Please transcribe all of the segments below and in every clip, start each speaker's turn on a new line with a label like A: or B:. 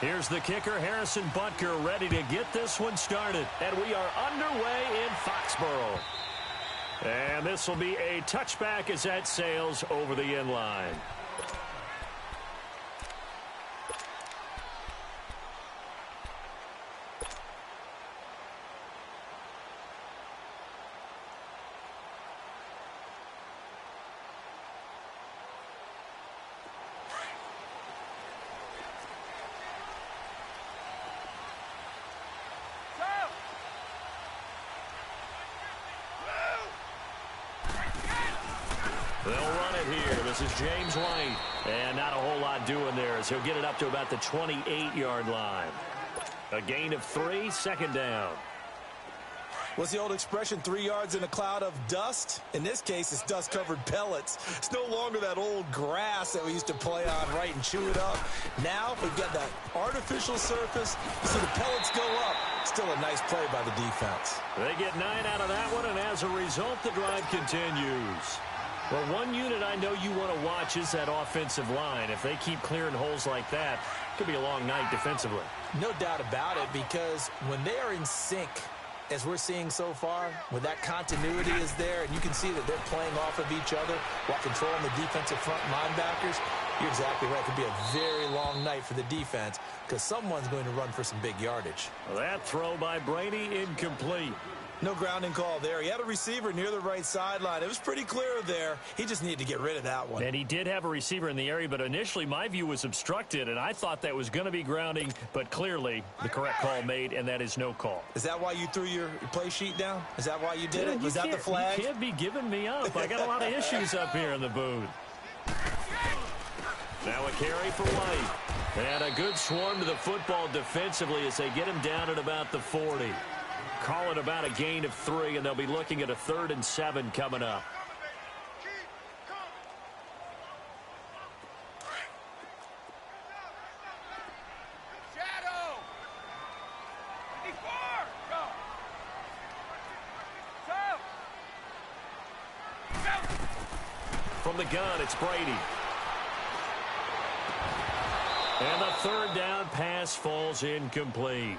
A: Here's the kicker, Harrison Butker, ready to get this one started. And we are underway in Foxborough. And this will be a touchback as that sails over the end line. They'll run it here. This is James White. And not a whole lot doing there as he'll get it up to about the 28-yard line. A gain of 3, second down.
B: What's the old expression, 3 yards in a cloud of dust? In this case, it's dust-covered pellets. It's no longer that old grass that we used to play on, right, and chew it up. Now we've got that artificial surface. You see the pellets go up. Still a nice play by the defense.
A: They get 9 out of that one, and as a result, the drive continues. Well, one unit I know you want to watch is that offensive line. If they keep clearing holes like that, it could be a long night defensively.
B: No doubt about it, because when they are in sync, as we're seeing so far, when that continuity is there, and you can see that they're playing off of each other while controlling the defensive front linebackers, you're exactly right. It could be a very long night for the defense because someone's going to run for some big yardage.
A: Well, that throw by Brady, incomplete.
B: No grounding call there. He had a receiver near the right sideline. It was pretty clear there. He just needed to get rid of that one.
A: And he did have a receiver in the area, but initially my view was obstructed, and I thought that was going to be grounding, but clearly the correct call made, and that is no call.
B: Is that why you threw your play sheet down? Is that why you did it? Was that the flag?
A: You can't be giving me up. I got a lot of issues up here in the booth. Now a carry for White. And a good swarm to the football defensively as they get him down at about the 40. Call it about a gain of 3, and they'll be looking at a 3rd and 7 coming up. From the gun, it's Brady. And the 3rd down pass falls incomplete.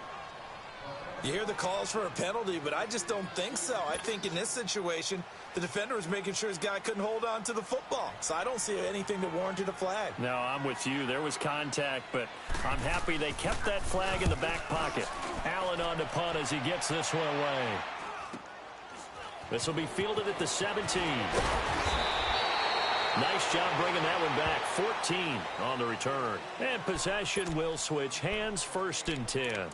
B: You hear the calls for a penalty, but I just don't think so. I think in this situation, the defender was making sure his guy couldn't hold on to the football. So I don't see anything that warranted a flag.
A: No, I'm with you. There was contact, but I'm happy they kept that flag in the back pocket. Allen on the punt as he gets this one away. This will be fielded at the 17. Nice job bringing that one back. 14 on the return. And possession will switch hands, 1st and 10.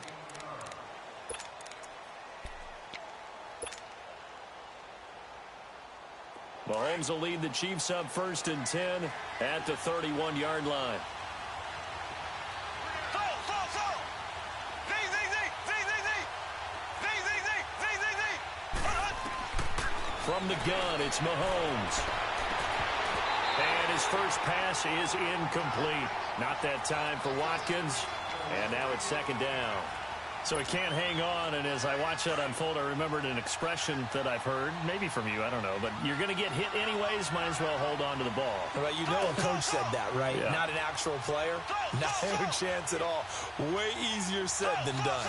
A: Mahomes will lead the Chiefs up 1st and 10 at the 31-yard line. From the gun, it's Mahomes. And his first pass is incomplete. Not that time for Watkins. And now it's 2nd down. So he can't hang on, and as I watch that unfold, I remembered an expression that I've heard, maybe from you, I don't know, but you're going to get hit anyways, might as well hold on to the ball.
B: Right, you know a coach said that, right? Yeah. Not an actual player. Not a chance at all. Way easier said than done.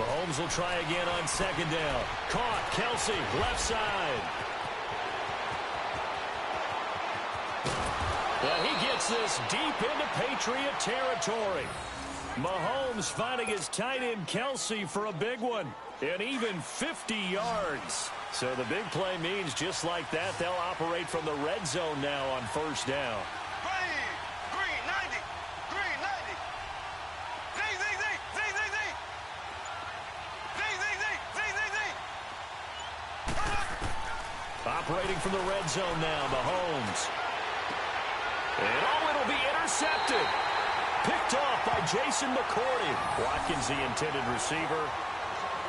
A: Mahomes will try again on 2nd down. Caught, Kelsey, left side. Well, he gets this deep into Patriot territory. Mahomes finding his tight end Kelsey for a big one. And even 50 yards. So the big play means just like that, they'll operate from the red zone now on 1st down.
C: Green, 90.
A: Operating from the red zone now, Mahomes. And it'll be intercepted. Picked off by Jason McCourty. Watkins, the intended receiver.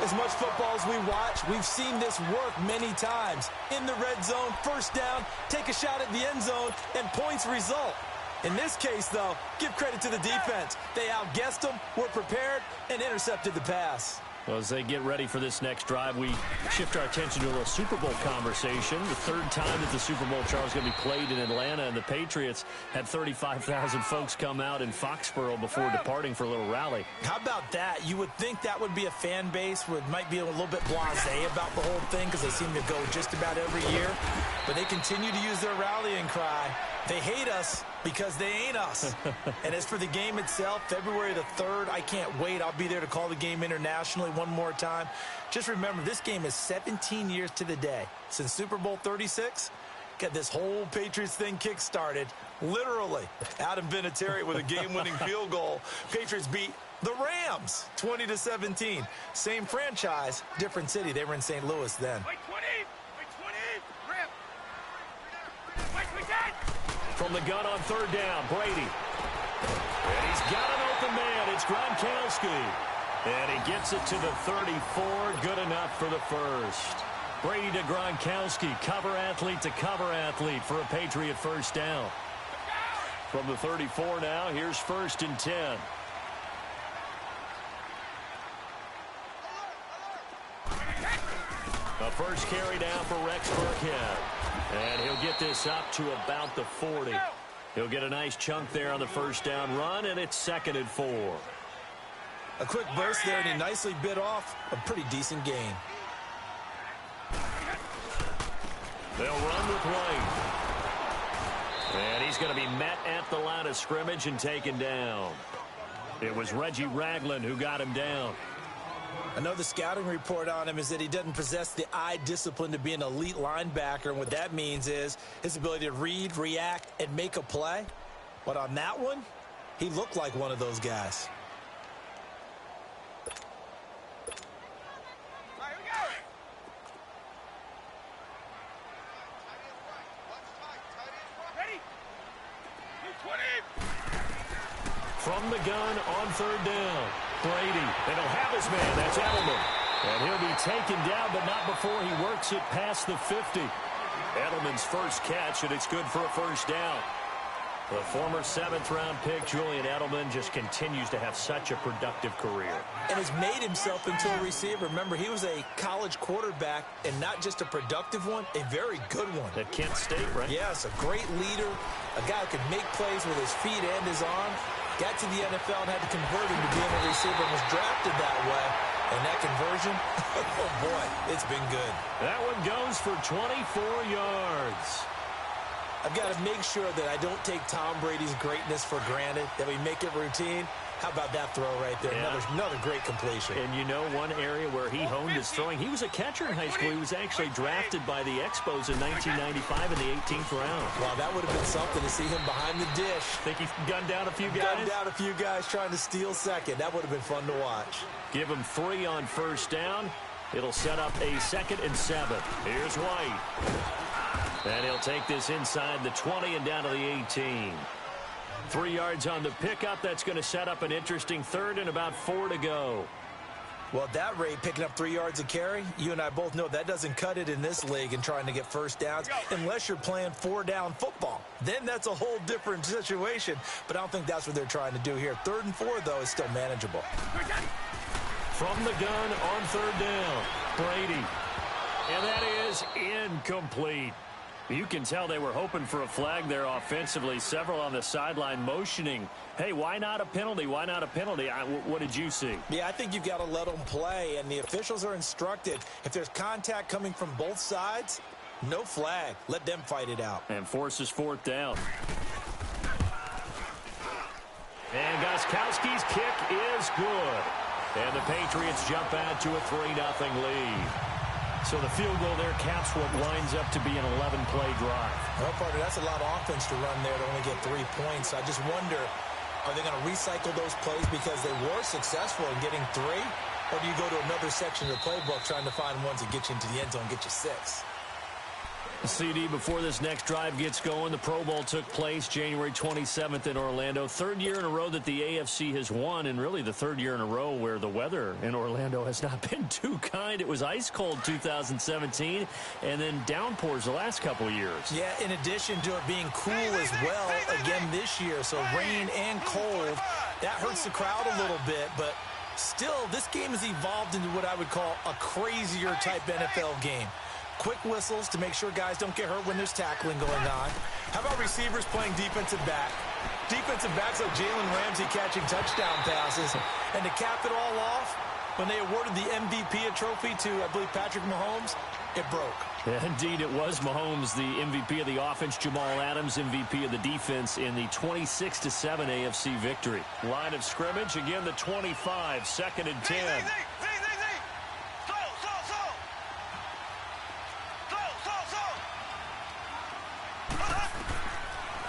B: As much football as we watch, we've seen this work many times. In the red zone, 1st down, take a shot at the end zone, and points result. In this case, though, give credit to the defense. They outguessed them, were prepared, and intercepted the pass.
A: Well, as they get ready for this next drive, we shift our attention to a little Super Bowl conversation. The third time that the Super Bowl, Charles, is going to be played in Atlanta, and the Patriots had 35,000 folks come out in Foxborough before departing for a little rally.
B: How about that? You would think that would be a fan base where it might be a little bit blasé about the whole thing because they seem to go just about every year. But they continue to use their rallying cry. They hate us because they ain't us. And as for the game itself, February the 3rd, I can't wait. I'll be there to call the game internationally one more time. Just remember, this game is 17 years to the day since Super Bowl 36. Got this whole Patriots thing kick-started, literally. Adam Vinatieri with a game-winning field goal. Patriots beat the Rams 20-17. Same franchise, different city. They were in St. Louis then.
A: From the gun on third down, Brady. And he's got an open man. It's Gronkowski. And he gets it to the 34. Good enough for the first. Brady to Gronkowski. Cover athlete to cover athlete for a Patriot first down. From the 34 now, here's 1st and 10. A first carry down for Rex Burkhead. And he'll get this up to about the 40. He'll get a nice chunk there on the first down run, and it's 2nd and 4.
B: A quick burst there, and he nicely bit off a pretty decent gain.
A: They'll run with White. And he's going to be met at the line of scrimmage and taken down. It was Reggie Ragland who got him down.
B: Another scouting report on him is that he doesn't possess the eye discipline to be an elite linebacker. And what that means is his ability to read, react, and make a play. But on that one, he looked like one of those guys.
A: From the gun on third down. Brady, and he'll have his man. That's Edelman. And he'll be taken down, but not before he works it past the 50. Edelman's first catch, and it's good for a first down. The former 7th-round pick, Julian Edelman, just continues to have such a productive career.
B: And has made himself into a receiver. Remember, he was a college quarterback, and not just a productive one, a very good one.
A: At Kent State, right?
B: Yes, a great leader, a guy who could make plays with his feet and his arm. Got to the NFL and had to convert him to being a receiver and was drafted that way. And that conversion, oh boy, it's been good.
A: That one goes for 24 yards.
B: I've got to make sure that I don't take Tom Brady's greatness for granted, that we make it routine. How about that throw right there?
A: Yeah.
B: Another great completion.
A: And you know one area where he honed his throwing, he was a catcher in high school. He was actually drafted by the Expos in 1995 in the 18th round.
B: Wow, that would have been something to see him behind the dish.
A: Think he gunned down a few guys?
B: Gunned down a few guys trying to steal second. That would have been fun to watch.
A: Give him 3 on first down. It'll set up a 2nd and 7. Here's White. And he'll take this inside the 20 and down to the 18. 3 yards on the pickup. That's going to set up an interesting 3rd and about 4 to go.
B: Well, at that rate, picking up 3 yards a carry, you and I both know that doesn't cut it in this league and trying to get first downs unless you're playing 4-down football. Then that's a whole different situation, but I don't think that's what they're trying to do here. 3rd and 4, though, is still manageable.
A: From the gun on 3rd down, Brady. And that is incomplete. You can tell they were hoping for a flag there offensively. Several on the sideline motioning, hey, why not a penalty? Why not a penalty? What did you see?
B: Yeah, I think you've got to let them play, and the officials are instructed. If there's contact coming from both sides, no flag. Let them fight it out.
A: And forces 4th down. And Gostkowski's kick is good. And the Patriots jump out to a 3-0 lead. So the field goal there caps what winds up to be an 11-play drive.
B: Well, partner, that's a lot of offense to run there to only get 3 points. I just wonder, are they going to recycle those plays because they were successful in getting 3? Or do you go to another section of the playbook trying to find ones that get you into the end zone and get you 6?
A: CD, before this next drive gets going, the Pro Bowl took place January 27th in Orlando. 3rd year in a row that the AFC has won, and really the 3rd year in a row where the weather in Orlando has not been too kind. It was ice cold 2017, and then downpours the last couple of years.
B: Yeah, in addition to it being cool as well again this year, so rain and cold. That hurts the crowd a little bit, but Still, this game has evolved into what I would call a crazier type NFL game. Quick whistles to make sure guys don't get hurt when there's tackling going on. How about receivers playing defensive back? Defensive backs like Jalen Ramsey catching touchdown passes. And to cap it all off, when they awarded the MVP trophy to, I believe, Patrick Mahomes, it broke.
A: Yeah, indeed, it was Mahomes, the MVP of the offense. Jamal Adams, MVP of the defense in the 26-7 AFC victory. Line of scrimmage, again, the 25, 2nd and 10.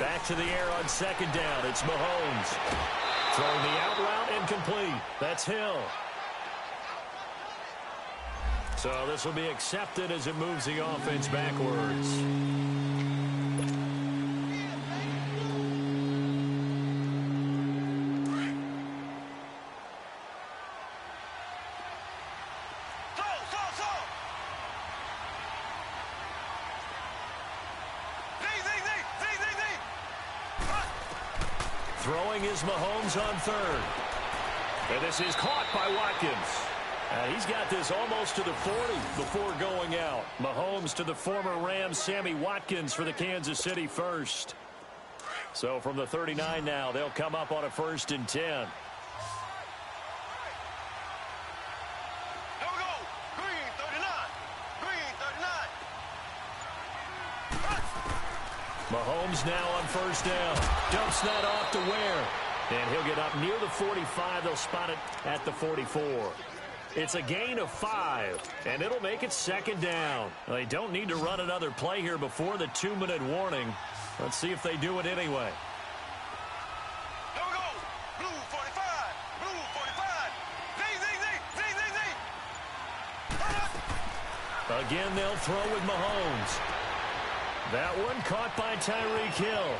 A: Back to the air on 2nd down. It's Mahomes. Throwing the out route incomplete. That's Hill. So this will be accepted as it moves the offense backwards. Throwing is Mahomes on 3rd. And this is caught by Watkins. He's got this almost to the 40 before going out. Mahomes to the former Rams, Sammy Watkins for the Kansas City first. So from the 39 now, they'll come up on a 1st and 10.
C: Here we go. Green 39. Green 39.
A: Mahomes now on 1st down. Dumps that off to Ware. And he'll get up near the 45. They'll spot it at the 44. It's a gain of 5, and it'll make it 2nd down. They don't need to run another play here before the 2-minute warning. Let's see if they do it anyway.
C: Here we go. Blue 45. Blue 45. Z.
A: Again, they'll throw with Mahomes. That one caught by Tyreek Hill.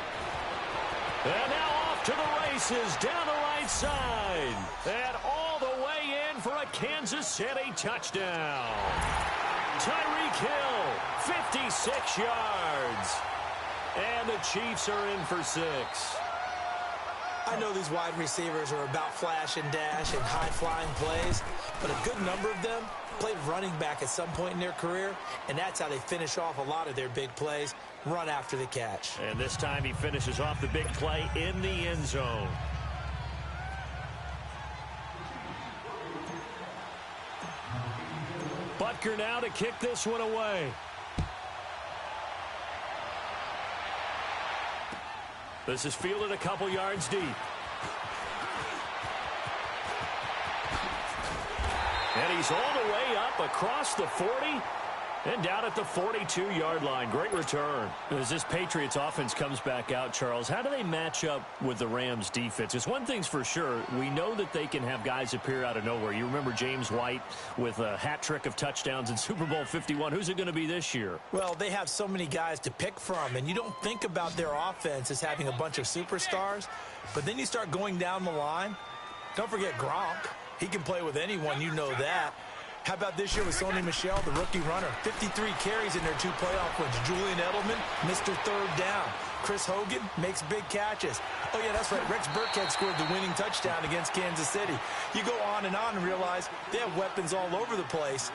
A: And now off to the races down the right side. And all the way in for a Kansas City touchdown. Tyreek Hill, 56 yards. And the Chiefs are in for 6.
B: I know these wide receivers are about flash and dash and high-flying plays, but a good number of them played running back at some point in their career, and that's how they finish off a lot of their big plays, run after the catch.
A: And this time he finishes off the big play in the end zone. Butker now to kick this one away. This is fielded a couple yards deep. And he's all the way up across the 40 and down at the 42-yard line. Great return. As this Patriots offense comes back out, Charles, how do they match up with the Rams defense? Because one thing's for sure, we know that they can have guys appear out of nowhere. You remember James White with a hat trick of touchdowns in Super Bowl 51. Who's it going to be this year?
B: Well, they have so many guys to pick from, and you don't think about their offense as having a bunch of superstars, but then you start going down the line. Don't forget Gronk. He can play with anyone, you know that. How about this year with Sony Michel, the rookie runner? 53 carries in their 2 playoff wins. Julian Edelman, Mr. Third Down. Chris Hogan makes big catches. Oh, yeah, that's right. Rex Burkhead scored the winning touchdown against Kansas City. You go on and realize they have weapons all over the place.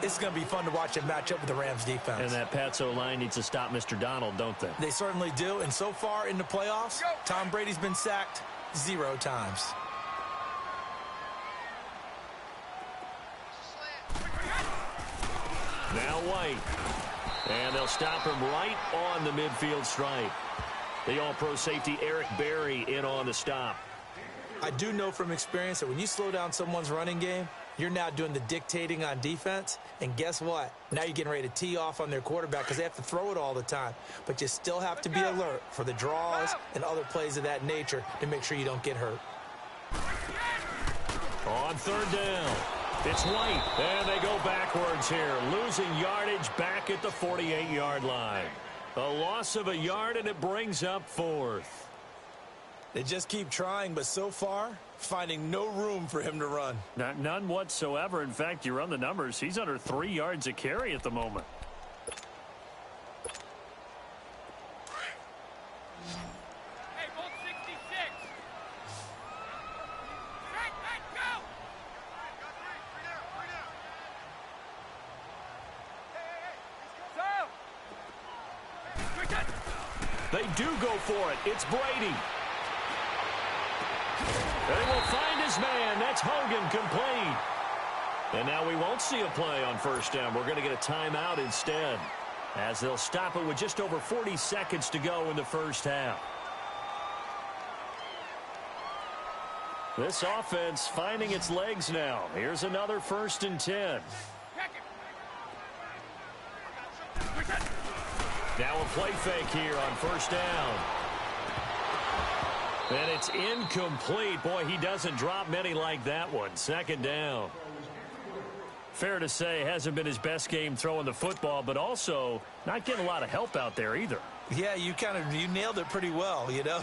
B: It's going to be fun to watch them match up with the Rams defense.
A: And that Pats O-line needs to stop Mr. Donald, don't they?
B: They certainly do. And so far in the playoffs, Tom Brady's been sacked 0 times.
A: Now White. And they'll stop him right on the midfield stripe. The all-pro safety Eric Berry in on the stop.
B: I do know from experience that when you slow down someone's running game, you're now doing the dictating on defense. And guess what? Now you're getting ready to tee off on their quarterback because they have to throw it all the time. But you still have to be alert for the draws and other plays of that nature to make sure you don't get hurt.
A: On 3rd down. It's White, and they go backwards here, losing yardage back at the 48-yard line. A loss of a yard, and it brings up 4th.
B: They just keep trying, but so far, finding no room for him to run.
A: None whatsoever. In fact, you run the numbers. He's under 3 yards a carry at the moment. They do go for it. It's Brady. They will find his man. That's Hogan, complete. And now we won't see a play on first down. We're going to get a timeout instead, as they'll stop it with just over 40 seconds to go in the first half. This offense finding its legs now. Here's another 1st and 10. Now a play fake here on first down. And it's incomplete. Boy, he doesn't drop many like that one. 2nd down. Fair to say, hasn't been his best game throwing the football, but also not getting a lot of help out there either.
B: Yeah, you nailed it pretty well, you know.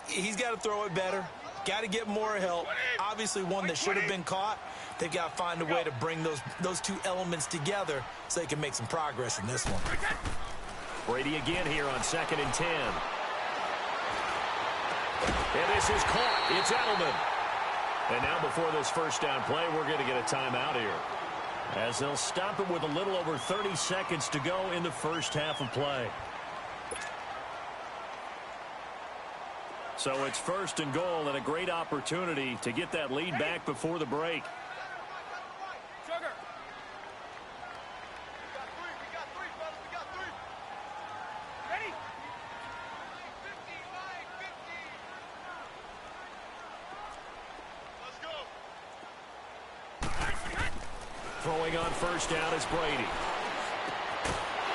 B: He's got to throw it better. Got to get more help. Obviously, one that should have been caught. They've got to find a way to bring those two elements together so they can make some progress in this one.
A: Brady again here on 2nd and 10. And this is caught. It's Edelman. And now before this first down play, we're going to get a timeout here, as they'll stop it with a little over 30 seconds to go in the first half of play. So it's 1st and goal, and a great opportunity to get that lead back before the break. Throwing on first down is Brady.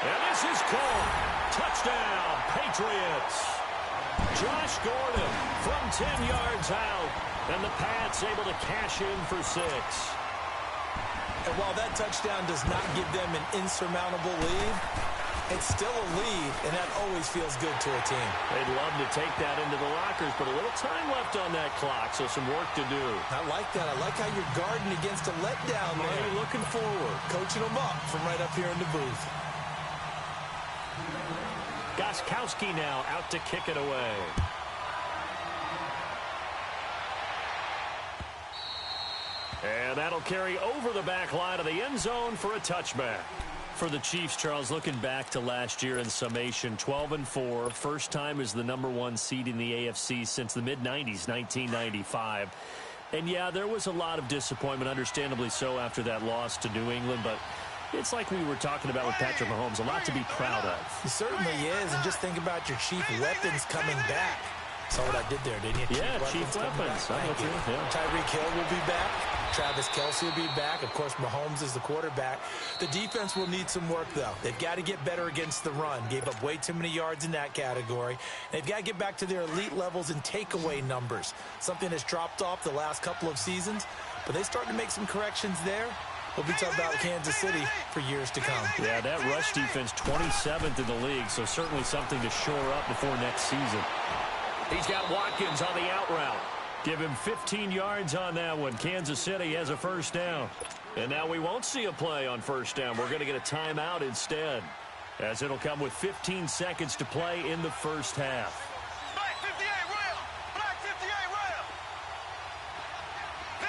A: And this is caught. Touchdown, Patriots. Josh Gordon from 10 yards out. And the Pats able to cash in for 6.
B: And while that touchdown does not give them an insurmountable lead, it's still a lead, and that always feels good to a team.
A: They'd love to take that into the lockers, but a little time left on that clock, so some work to do.
B: I like that. I like how you're guarding against a letdown there.
A: Well, you're looking forward.
B: Coaching them up from right up here in the booth.
A: Gostkowski now out to kick it away. And that'll carry over the back line of the end zone for a touchback. For the Chiefs, Charles, looking back to last year in summation, 12-4, first time as the #1 seed in the AFC since the mid-90s, 1995. And, yeah, there was a lot of disappointment, understandably so, after that loss to New England, but it's like we were talking about with Patrick Mahomes, a lot to be proud of.
B: It certainly is, and just think about your chief weapons coming back. Saw what I did there, didn't you?
A: Yeah, chief weapons.
B: Thank you. Yeah. Tyreek Hill will be back. Travis Kelce will be back. Of course, Mahomes is the quarterback. The defense will need some work, though. They've got to get better against the run. Gave up way too many yards in that category. They've got to get back to their elite levels in takeaway numbers, something that's dropped off the last couple of seasons. But they start to make some corrections there. We'll be talking about Kansas City for years to come.
A: Yeah, that rush defense, 27th in the league, so certainly something to shore up before next season. He's got Watkins on the out route. Give him 15 yards on that one. Kansas City has a first down. And now we won't see a play on first down. We're going to get a timeout instead, as it'll come with 15 seconds to play in the first half.
C: Black 58 rail. Black 58 rail. Z.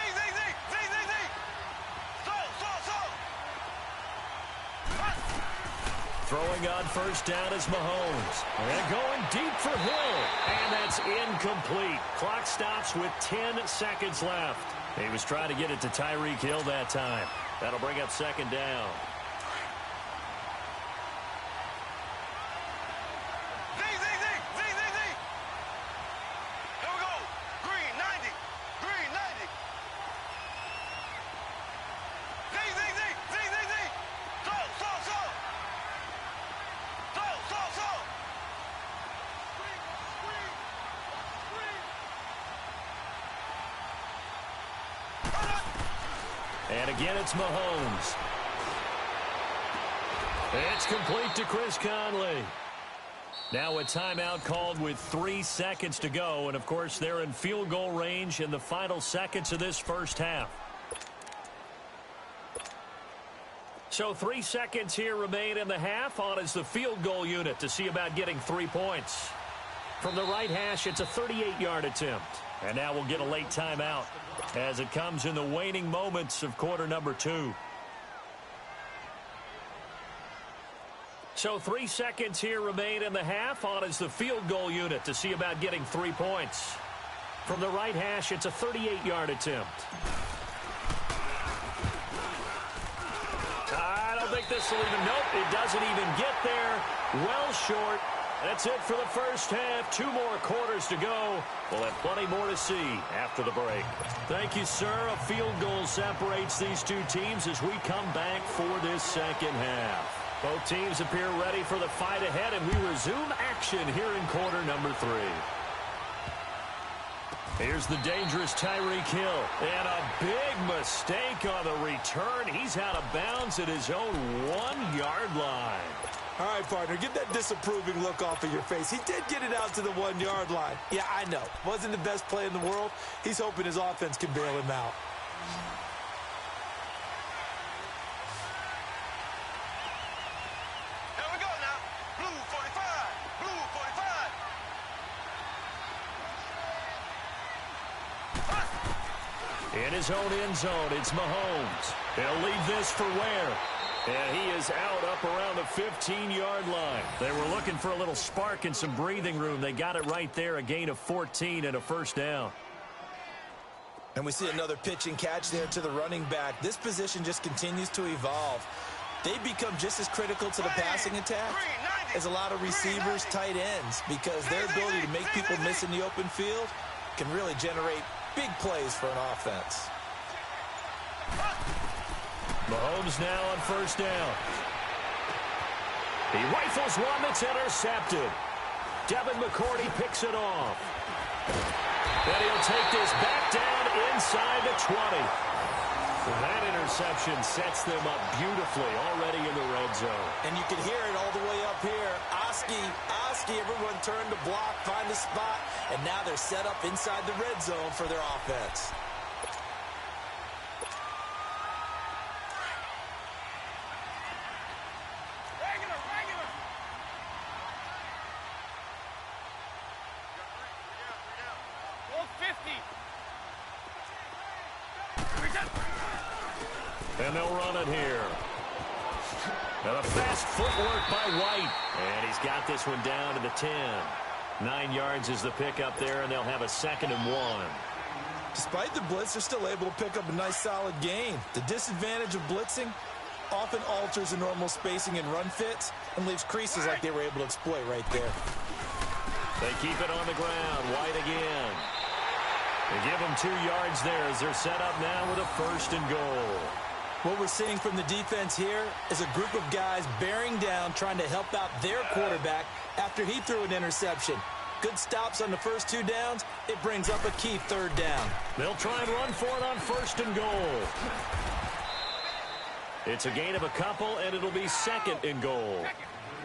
A: Throwing on first down is Mahomes. And going deep for Hill. And that's incomplete. Clock stops with 10 seconds left. He was trying to get it to Tyreek Hill that time. That'll bring up 2nd down.
C: Here we go. Green 90. Green 90. Z. Slow.
A: And again, it's Mahomes. It's complete to Chris Conley. Now a timeout called with 3 seconds to go. And, of course, they're in field goal range in the final seconds of this first half. So 3 seconds here remain in the half. On is the field goal unit to see about getting 3 points. From the right hash, it's a 38-yard attempt. And now we'll get a late timeout as it comes in the waning moments of quarter number 2. So 3 seconds here remain in the half. On is the field goal unit to see about getting 3 points. From the right hash, it's a 38-yard attempt. I don't think this will even, nope, it doesn't even get there. Well short. That's it for the first half. 2 more quarters to go. We'll have plenty more to see after the break. Thank you, sir. A field goal separates these two teams as we come back for this second half. Both teams appear ready for the fight ahead, and we resume action here in quarter number 3. Here's the dangerous Tyreek Hill. And a big mistake on the return. He's out of bounds at his own 1-yard line.
B: All right, partner, get that disapproving look off of your face. He did get it out to the 1-yard line. Yeah, I know. Wasn't the best play in the world. He's hoping his offense can bail him out.
C: Here we go now. Blue 45. Blue 45.
A: In his own end zone, it's Mahomes. He'll leave this for Ware. And he is out up around the 15-yard line. They were looking for a little spark and some breathing room. They got it right there, a gain of 14 and a first down.
B: And we see another pitch and catch there to the running back. This position just continues to evolve. They become just as critical to the passing attack as a lot of receivers, tight ends, because their ability to make people miss in the open field can really generate big plays for an offense.
A: Mahomes now on first down. He rifles one that's intercepted. Devin McCourty picks it off. And he'll take this back down inside the 20. That interception sets them up beautifully already in the red zone.
B: And you can hear it all the way up here. Oski, everyone turned to block, find the spot, and now they're set up inside the red zone for their offense.
A: And they'll run it here. And a fast footwork by White. And he's got this one down to the 10. 9 yards is the pickup there, and they'll have a 2nd and 1.
B: Despite the blitz, they're still able to pick up a nice solid gain. The disadvantage of blitzing often alters the normal spacing and run fits and leaves creases like they were able to exploit right there.
A: They keep it on the ground. White again. They give them 2 yards there as they're set up now with a 1st and goal.
B: What we're seeing from the defense here is a group of guys bearing down, trying to help out their quarterback after he threw an interception. Good stops on the first 2 downs. It brings up a key 3rd down.
A: They'll try and run for it on 1st and goal. It's a gain of a couple, and it'll be 2nd and goal.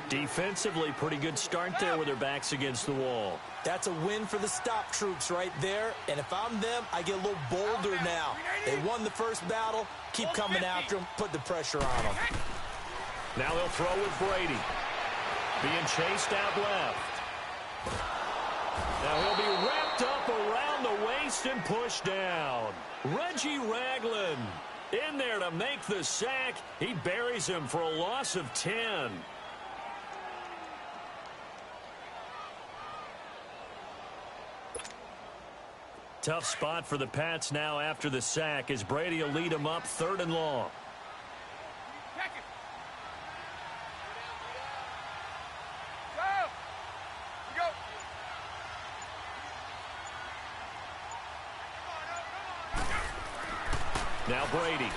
A: Defensively, pretty good start there with their backs against the wall.
B: That's a win for the stop troops right there. And if I'm them, I get a little bolder now. They won the first battle. Keep coming after them. Put the pressure on them.
A: Now they'll throw with Brady. Being chased out left. Now he'll be wrapped up around the waist and pushed down. Reggie Ragland in there to make the sack. He buries him for a loss of 10. Tough spot for the Pats now after the sack as Brady will lead them up 3rd and long. Now Brady.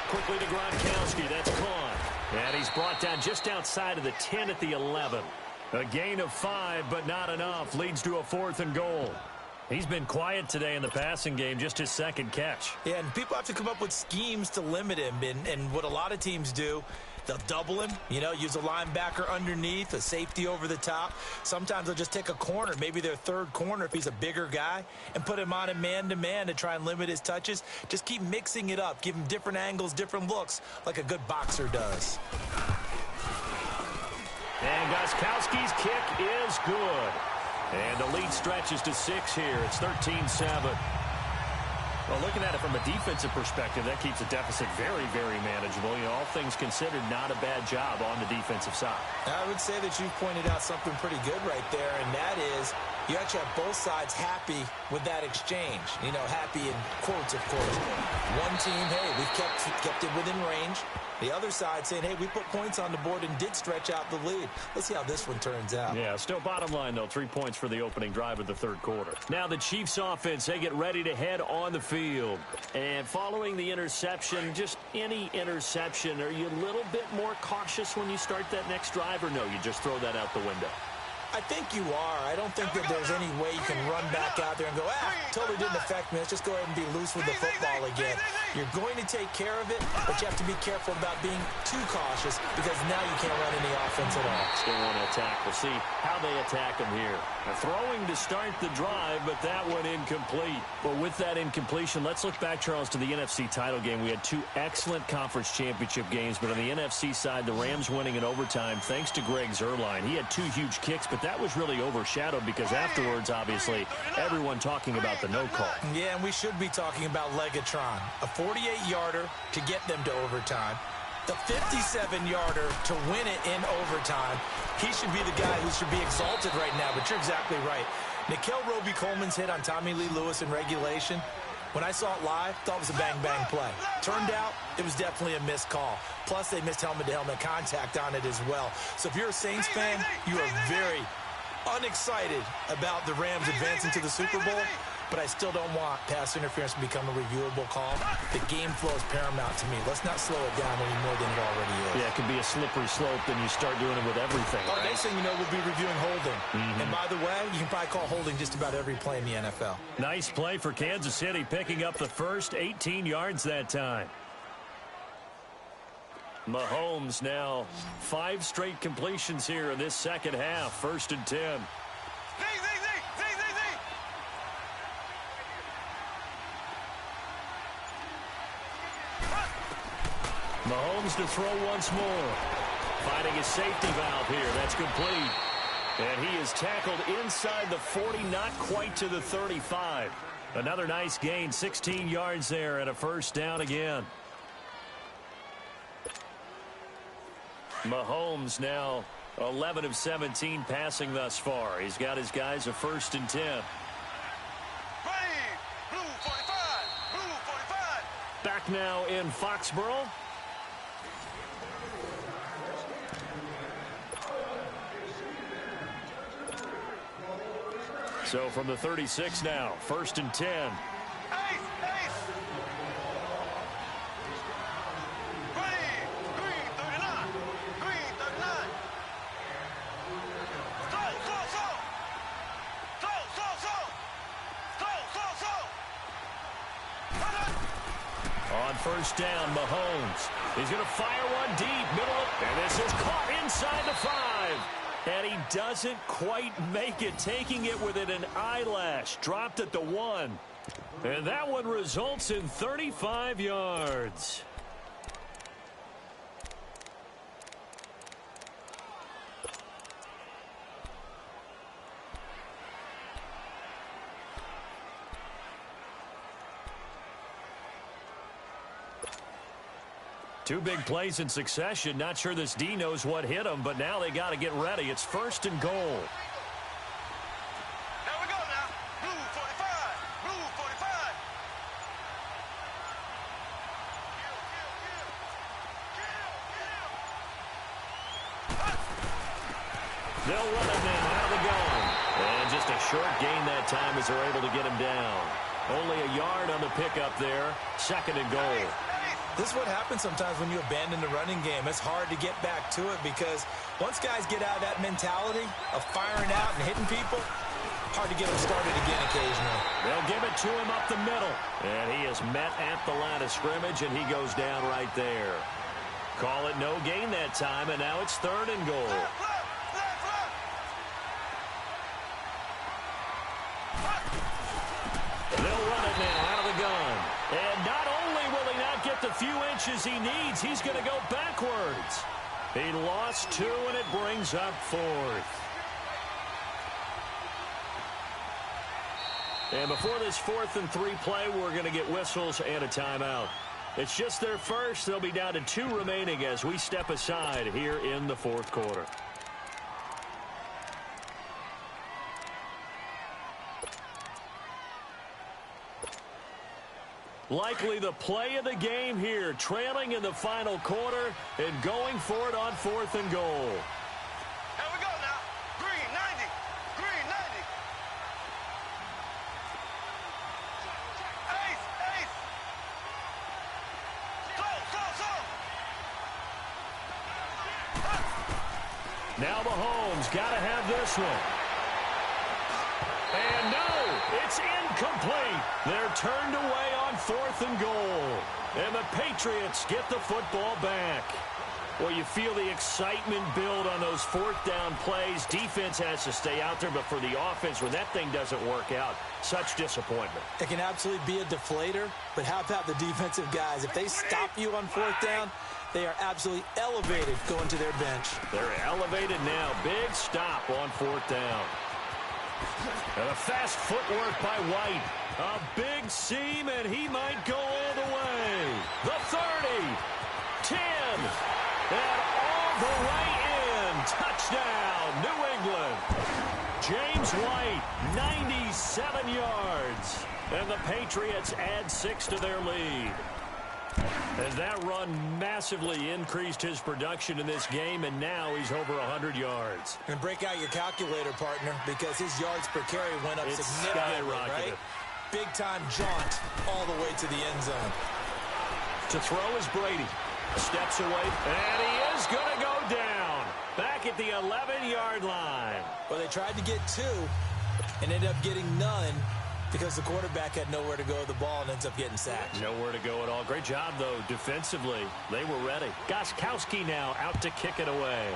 A: Quickly to Gronkowski. That's caught. And he's brought down just outside of the 10 at the 11. A gain of 5, but not enough. Leads to a 4th and goal. He's been quiet today in the passing game, just his 2nd catch.
B: Yeah, and people have to come up with schemes to limit him. And what a lot of teams do, they'll double him, use a linebacker underneath, a safety over the top. Sometimes they'll just take a corner, maybe their 3rd corner if he's a bigger guy, and put him on a man-to-man to try and limit his touches. Just keep mixing it up. Give him different angles, different looks, like a good boxer does.
A: And Gostkowski's kick is good. And the lead stretches to 6 here. It's 13-7. Well, looking at it from a defensive perspective, that keeps the deficit very, very manageable. You know, all things considered, not a bad job on the defensive side.
B: I would say that you've pointed out something pretty good right there, and that is you actually have both sides happy with that exchange. You know, happy in quotes, of course. One team, hey, we've kept it within range. The other side saying, hey, we put points on the board and did stretch out the lead. Let's see how this one turns out.
A: Yeah, still bottom line, though, 3 points for the opening drive of the third quarter. Now the Chiefs offense, they get ready to head on the field. And following the interception, just any interception, are you a little bit more cautious when you start that next drive, or no, you just throw that out the window?
B: I think you are. I don't think that there's any way you can run back out there and go, totally didn't affect me. Let's just go ahead and be loose with the football again. You're going to take care of it, but you have to be careful about being too cautious because now you can't run any offense at all.
A: Still want to attack. We'll see how they attack them here. They're throwing to start the drive, but that one incomplete. Well, with that incompletion, let's look back, Charles, to the NFC title game. We had two excellent conference championship games, but on the NFC side, the Rams winning in overtime thanks to Greg Zuerlein. He had two huge kicks, but that was really overshadowed because afterwards, obviously, everyone talking about the no call.
B: Yeah, and we should be talking about Legatron. A 48-yarder to get them to overtime. The 57-yarder to win it in overtime. He should be the guy who should be exalted right now, but you're exactly right. Nickel Roby-Coleman's hit on Tommy Lee Lewis in regulation, when I saw it live, thought it was a bang-bang play. Turned out, it was definitely a missed call. Plus, they missed helmet-to-helmet contact on it as well. So if you're a Saints fan, you are very unexcited about the Rams advancing to the Super Bowl, but I still don't want pass interference to become a reviewable call. The game flow is paramount to me. Let's not slow it down any more than it already is.
A: Yeah, it can be a slippery slope, then you start doing it with everything.
B: Oh, right? Next thing you know, we'll be reviewing holding. And by the way, you can probably call holding just about every play in the NFL.
A: Nice play for Kansas City, picking up the first 18 yards that time. Mahomes now 5 straight completions here in this second half. 1st and 10. Mahomes to throw once more. Finding his safety valve here. That's complete. And he is tackled inside the 40, not quite to the 35. Another nice gain, 16 yards there and a first down again. Mahomes now 11 of 17 passing thus far. He's got his guys a 1st and 10. Back now in Foxborough. So from the 36 now, 1st and 10. On 1st down, Mahomes. He's going to fire one deep, middle, and this is caught inside the 5. And he doesn't quite make it, taking it within an eyelash. Dropped at the 1. And that one results in 35 yards. Two big plays in succession. Not sure this D knows what hit him, but now they got to get ready. It's 1st and goal.
C: Here we go now. Blue 45. Blue 45.
A: They'll run it now out of the gun. And just a short gain that time as they're able to get him down. Only a yard on the pickup there. 2nd and goal.
B: This is what happens sometimes when you abandon the running game. It's hard to get back to it because once guys get out of that mentality of firing out and hitting people, hard to get them started again occasionally.
A: They'll give it to him up the middle. And he is met at the line of scrimmage, and he goes down right there. Call it no gain that time, and now it's 3rd and goal. They'll run it now out of the gun. And not only will he not get the few inches he needs, he's going to go backwards. He lost 2, and it brings up 4th. And before this 4th and 3 play, we're going to get whistles and a timeout. It's just their first. They'll be down to 2 remaining as we step aside here in the 4th quarter. Likely the play of the game here, trailing in the final quarter and going for it on 4th and goal.
C: Here we go now. Green 90. Green 90. Ace, ace. Close.
A: Now Mahomes got to have this one. And no, it's incomplete. They're turned away on 4th and goal. And the Patriots get the football back. Well, you feel the excitement build on those 4th down plays. Defense has to stay out there, but for the offense, when that thing doesn't work out, such disappointment.
B: It can absolutely be a deflator, but how about the defensive guys? If they stop you on 4th down, they are absolutely elevated going to their bench.
A: They're elevated now. Big stop on 4th down. And a fast footwork by White. A big seam, and he might go all the way. The 30. 10. And all the way in. Touchdown, New England. James White, 97 yards. And the Patriots add 6 to their lead. And that run massively increased his production in this game, and now he's over 100 yards.
B: And break out your calculator, partner, because his yards per carry went up significantly, right? Big-time jaunt all the way to the end zone.
A: To throw is Brady. Steps away, and he is going to go down. Back at the 11-yard line.
B: Well, they tried to get 2 and ended up getting none, because the quarterback had nowhere to go with the ball and ends up getting sacked.
A: Nowhere to go at all. Great job, though, defensively. They were ready. Gostkowski now out to kick it away.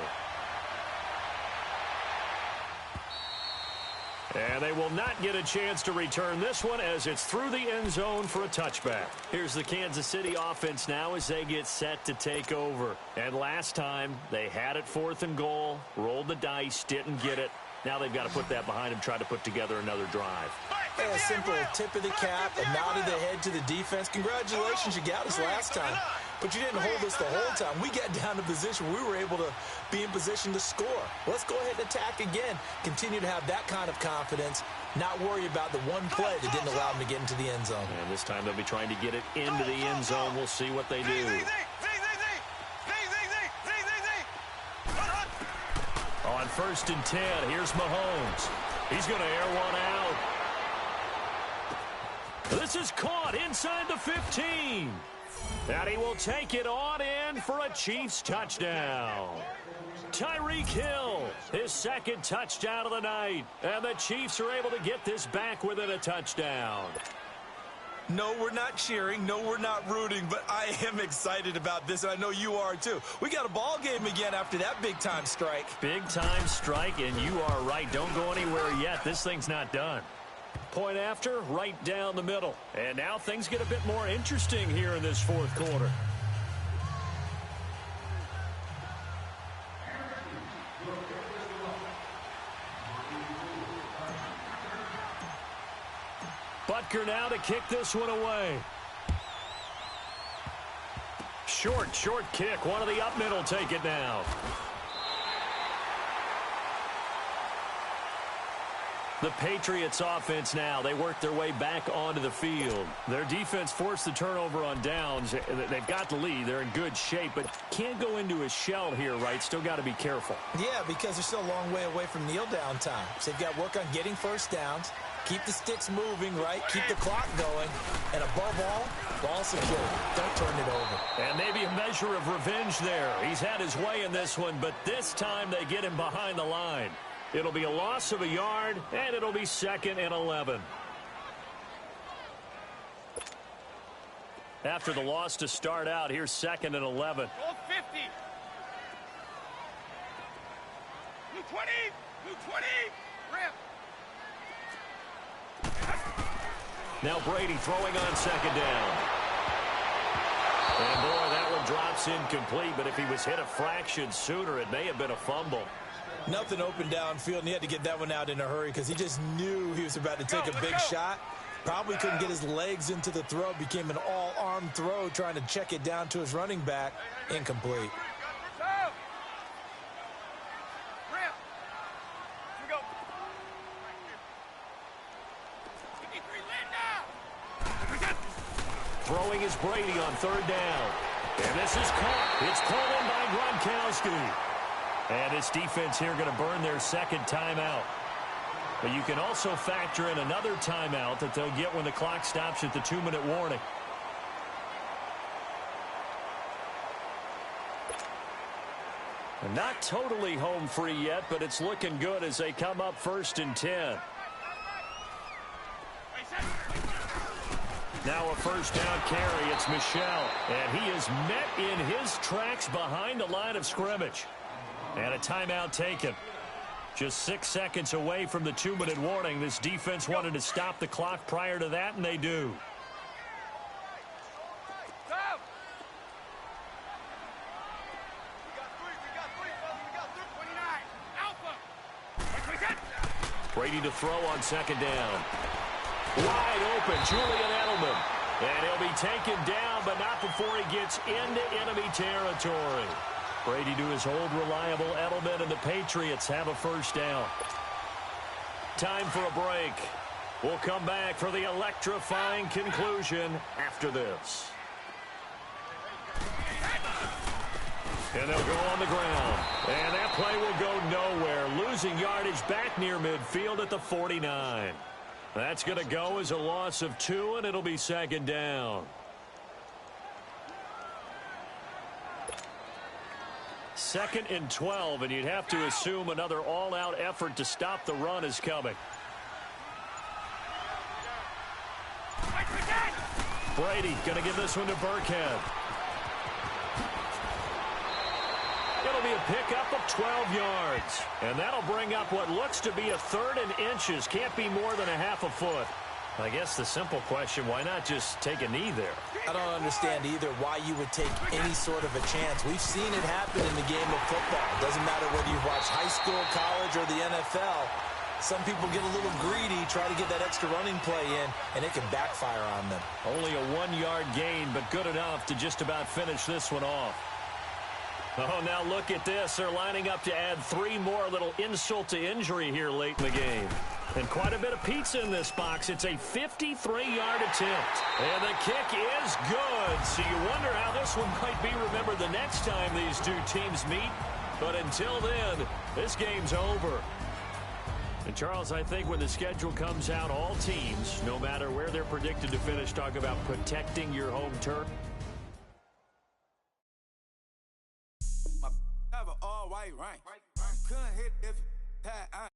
A: And they will not get a chance to return this one as it's through the end zone for a touchback. Here's the Kansas City offense now as they get set to take over. And last time, they had it 4th and goal, rolled the dice, didn't get it. Now they've got to put that behind them, try to put together another drive.
B: Yeah, a simple tip of the cap, a nod of the head to the defense. Congratulations, you got us last time. But you didn't hold us the whole time. We got down to position. We were able to be in position to score. Let's go ahead and attack again. Continue to have that kind of confidence. Not worry about the one play that didn't allow them to get into the end zone.
A: And this time they'll be trying to get it into the end zone. We'll see what they do. On 1st and 10, here's Mahomes. He's going to air one out. This is caught inside the 15. And he will take it on in for a Chiefs touchdown. Tyreek Hill, his 2nd touchdown of the night. And the Chiefs are able to get this back within a touchdown.
B: No, we're not cheering. No, we're not rooting. But I am excited about this, and I know you are too. We got a ball game again after that big-time strike.
A: Big-time strike, and you are right. Don't go anywhere yet. This thing's not done. Point after, right down the middle. And now things get a bit more interesting here in this 4th quarter. Butker now to kick this one away. Short kick. One of the up middle take it now. The Patriots offense now, they work their way back onto the field. Their defense forced the turnover on downs. They've got the lead. They're in good shape, but can't go into a shell here, right? Still got to be careful.
B: Yeah, because they're still a long way away from kneel down time. So they've got to work on getting 1st downs, keep the sticks moving, right? Keep the clock going, and above all, ball secure. Don't turn it over.
A: And maybe a measure of revenge there. He's had his way in this one, but this time they get him behind the line. It'll be a loss of a yard, and it'll be 2nd and 11. After the loss to start out, here's 2nd and 11.
C: Go 50. Blue 20. Blue 20. Rip.
A: Now Brady throwing on 2nd down. And boy, that one drops incomplete, but if he was hit a fraction sooner, it may have been a fumble.
B: Nothing open downfield, and he had to get that one out in a hurry because he just knew he was about to take a big shot. Probably couldn't get his legs into the throw. Became an all-arm throw, trying to check it down to his running back. Incomplete.
A: Throwing is Brady on third down. And this is caught. It's pulled in by Gronkowski. And this defense here going to burn their second timeout. But you can also factor in another timeout that they'll get when the clock stops at the 2-minute warning. And not totally home free yet, but it's looking good as they come up 1st and 10. Now a first down carry. It's Michel. And he is met in his tracks behind the line of scrimmage. And a timeout taken. Just 6 seconds away from the 2-minute warning. This defense wanted to stop the clock prior to that, and they do. Brady to throw on second down. Wide open, Julian Edelman. And he'll be taken down, but not before he gets into enemy territory. Brady to his old reliable Edelman, and the Patriots have a first down. Time for a break. We'll come back for the electrifying conclusion after this. And they'll go on the ground. And that play will go nowhere. Losing yardage back near midfield at the 49. That's going to go as a loss of 2, and it'll be second down. Second and 12, and you'd have to assume another all-out effort to stop the run is coming. Brady going to give this one to Burkhead. It'll be a pickup of 12 yards. And that'll bring up what looks to be a 3rd and inches. Can't be more than a half a foot. I guess the simple question, why not just take a knee there?
B: I don't understand either why you would take any sort of a chance. We've seen it happen in the game of football. It doesn't matter whether you watch high school, college, or the NFL. Some people get a little greedy, try to get that extra running play in, and it can backfire on them.
A: Only a 1-yard gain, but good enough to just about finish this one off. Oh, now look at this. They're lining up to add 3 more, little insult to injury here late in the game. And quite a bit of pizza in this box. It's a 53-yard attempt. And the kick is good. So you wonder how this one might be remembered the next time these two teams meet. But until then, this game's over. And Charles, I think when the schedule comes out, all teams, no matter where they're predicted to finish, talk about protecting your home turf.
D: Have an all-white rank. Couldn't hit if had